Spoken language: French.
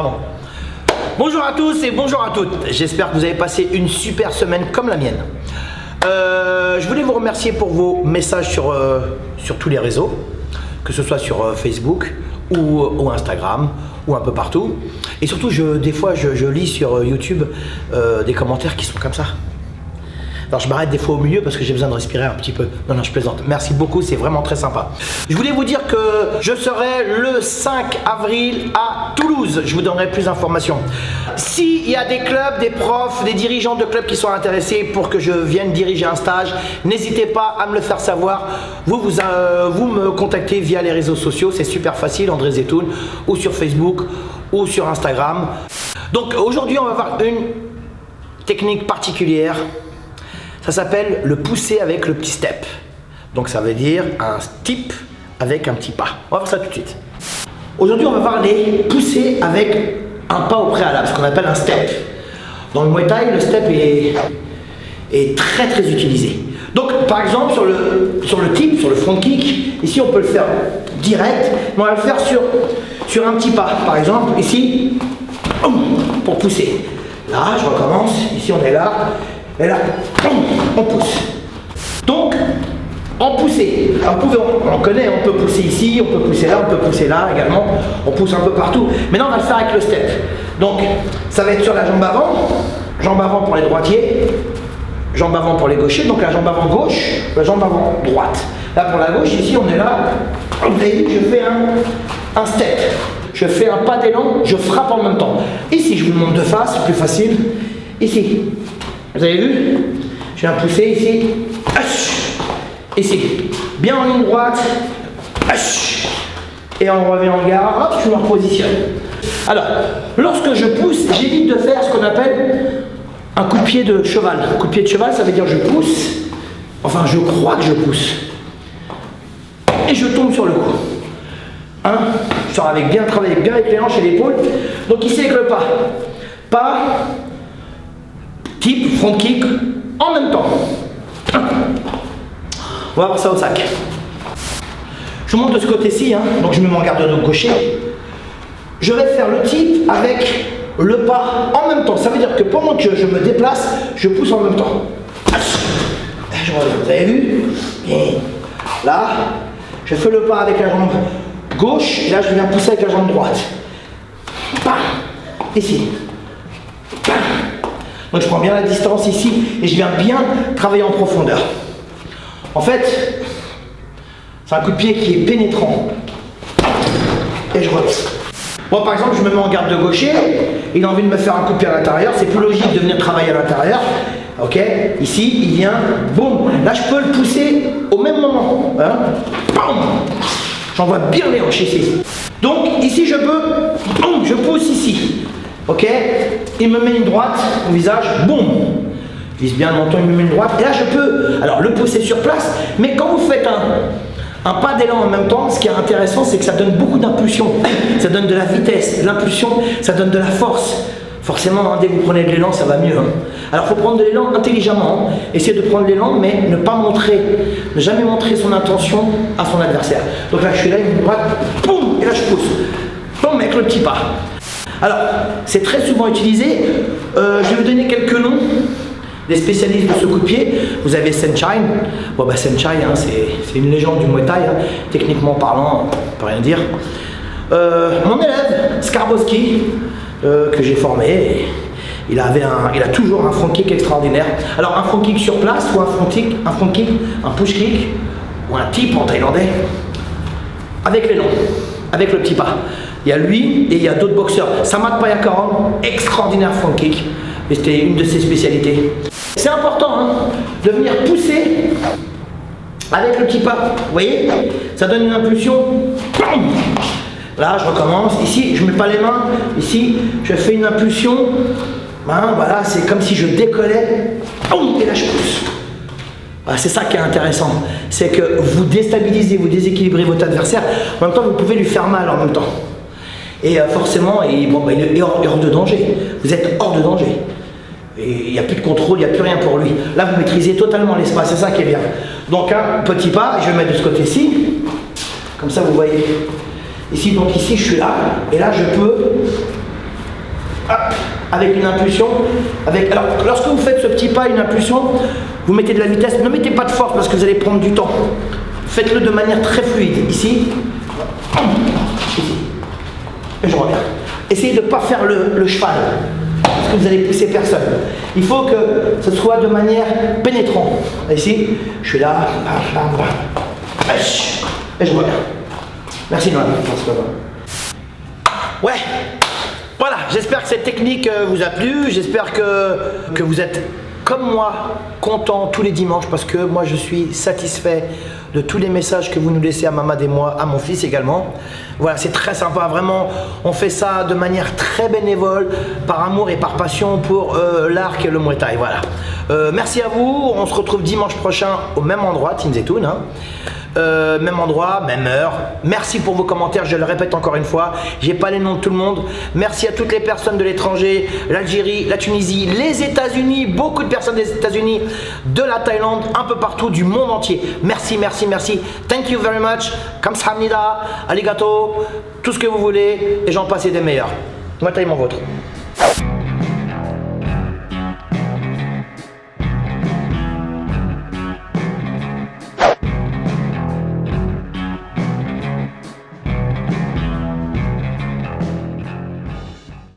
Pardon. Bonjour à tous et bonjour à toutes. J'espère que vous avez passé une super semaine comme la mienne. Je voulais vous remercier pour vos messages sur tous les réseaux, que ce soit sur Facebook ou Instagram ou un peu partout. Et surtout, des fois, je lis sur YouTube des commentaires qui sont comme ça. Alors je m'arrête des fois au milieu parce que j'ai besoin de respirer un petit peu. Non, je plaisante. Merci beaucoup, c'est vraiment très sympa. Je voulais vous dire que je serai le 5 avril à Toulouse. Je vous donnerai plus d'informations. S'il y a des clubs, des profs, des dirigeants de clubs qui sont intéressés pour que je vienne diriger un stage, n'hésitez pas à me le faire savoir. Vous me contactez via les réseaux sociaux, c'est super facile, André Zetoun, ou sur Facebook, ou sur Instagram. Donc aujourd'hui, on va voir une technique particulière. Ça s'appelle le pousser avec le petit step. Donc ça veut dire un type avec un petit pas. On va voir ça tout de suite. Aujourd'hui, on va voir les pousser avec un pas au préalable, ce qu'on appelle un step. Dans le Muay Thai, le step est très très utilisé. Donc par exemple, sur le type, sur le front kick, ici on peut le faire direct, mais on va le faire sur un petit pas. Par exemple, ici, pour pousser. Là, je recommence. Ici, on est là. Et là, on pousse. Donc, en pousser. On connaît, on peut pousser ici, on peut pousser là, on peut pousser là également. On pousse un peu partout. Maintenant, on va le faire avec le step. Donc, ça va être sur la jambe avant pour les droitiers, jambe avant pour les gauchers. Donc, la jambe avant gauche, la jambe avant droite. Là, pour la gauche, ici, on est là. Vous avez vu, je fais un step. Je fais un pas d'élan, je frappe en même temps. Ici, je vous le montre de face, c'est plus facile. Ici. Vous avez vu? Je viens pousser ici. Ici. Bien en ligne droite. Et on revient en gare. Hop, je me repositionne. Alors, lorsque je pousse, j'évite de faire ce qu'on appelle un coup de pied de cheval. Un coup de pied de cheval, ça veut dire je pousse. Enfin, je crois que je pousse. Et je tombe sur le cou. Je sors avec travailler bien avec les hanches et l'épaule. Donc ici avec le pas. Pas. Type, front kick, en même temps. On va voir ça au sac. Je monte de ce côté-ci, donc je me mets en garde de gaucher. Je vais faire le type avec le pas en même temps. Ça veut dire que pendant que je me déplace, je pousse en même temps. Je reviens, vous avez vu? Et là, je fais le pas avec la jambe gauche, et là je viens pousser avec la jambe droite. Bam. Ici. Bam. Donc je prends bien la distance ici et je viens bien travailler en profondeur. En fait, c'est un coup de pied qui est pénétrant. Et je reviens. Moi par exemple, je me mets en garde de gaucher, il a envie de me faire un coup de pied à l'intérieur, c'est plus logique de venir travailler à l'intérieur. Ok, ici il vient, boum, là je peux le pousser au même moment. J'envoie bien les hanches ici. Donc ici je pousse ici. Ok, il me met une droite au visage, boum, je vise bien le menton, il me met une droite, et là je peux, alors le pousser sur place, mais quand vous faites un pas d'élan en même temps, ce qui est intéressant, c'est que ça donne beaucoup d'impulsion, ça donne de la vitesse, l'impulsion, ça donne de la force. Forcément, dès que vous prenez de l'élan, ça va mieux. Alors il faut prendre de l'élan intelligemment, essayez de prendre l'élan, mais ne jamais montrer son intention à son adversaire. Donc là je suis là, une droite, boum, et là je pousse, boum, avec le petit pas. Alors, c'est très souvent utilisé. Je vais vous donner quelques noms des spécialistes de ce coup de pied. Vous avez Senchai. Bon, Senchai, c'est une légende du Muay Thai. Techniquement parlant, on peut rien dire. Mon élève, Skarbowski, que j'ai formé, il a toujours un front kick extraordinaire. Alors, un front kick sur place ou un front kick, un push kick ou un tip en thaïlandais, avec l'élan, avec le petit pas. Il y a lui et il y a d'autres boxeurs. Samat Payakaran, extraordinaire front kick. Et c'était une de ses spécialités. C'est important de venir pousser avec le petit pas. Vous voyez? Ça donne une impulsion. Là, je recommence. Ici, je ne mets pas les mains. Ici, je fais une impulsion. Voilà, c'est comme si je décollais. Et là, je pousse. C'est ça qui est intéressant. C'est que vous déstabilisez, vous déséquilibrez votre adversaire. En même temps, vous pouvez lui faire mal en même temps. Et forcément, il est hors de danger. Vous êtes hors de danger. Et il n'y a plus de contrôle, il n'y a plus rien pour lui. Là, vous maîtrisez totalement l'espace, c'est ça qui est bien. Donc, un petit pas, je vais le mettre de ce côté-ci. Comme ça, vous voyez. Ici, donc ici, je suis là. Et là, je peux avec une impulsion. Alors, lorsque vous faites ce petit pas, une impulsion, vous mettez de la vitesse. Ne mettez pas de force parce que vous allez prendre du temps. Faites-le de manière très fluide. Ici. Ici. Et je reviens. Essayez de ne pas faire le cheval. Parce que vous allez pousser personne. Il faut que ce soit de manière pénétrante. Ici, je suis là. Et je reviens. Merci Noël. Ouais. Voilà, j'espère que cette technique vous a plu. J'espère que vous êtes comme moi content tous les dimanches parce que moi je suis satisfait de tous les messages que vous nous laissez à Mamad et moi, à mon fils également. Voilà, c'est très sympa, vraiment. On fait ça de manière très bénévole, par amour et par passion pour l'arc et le Muay Thai. Voilà. Merci à vous. On se retrouve dimanche prochain au même endroit, Team Zetoun. Hein. Même endroit, même heure. Merci pour vos commentaires, je le répète encore une fois. J'ai pas les noms de tout le monde. Merci à toutes les personnes de l'étranger, l'Algérie, la Tunisie, les États-Unis, beaucoup de personnes des États-Unis, de la Thaïlande, un peu partout, du monde entier. Merci, merci, merci. Thank you very much. Kamsahamnida, arigato, tout ce que vous voulez, et j'en passe et des meilleurs. Muay Thai mon vôtre.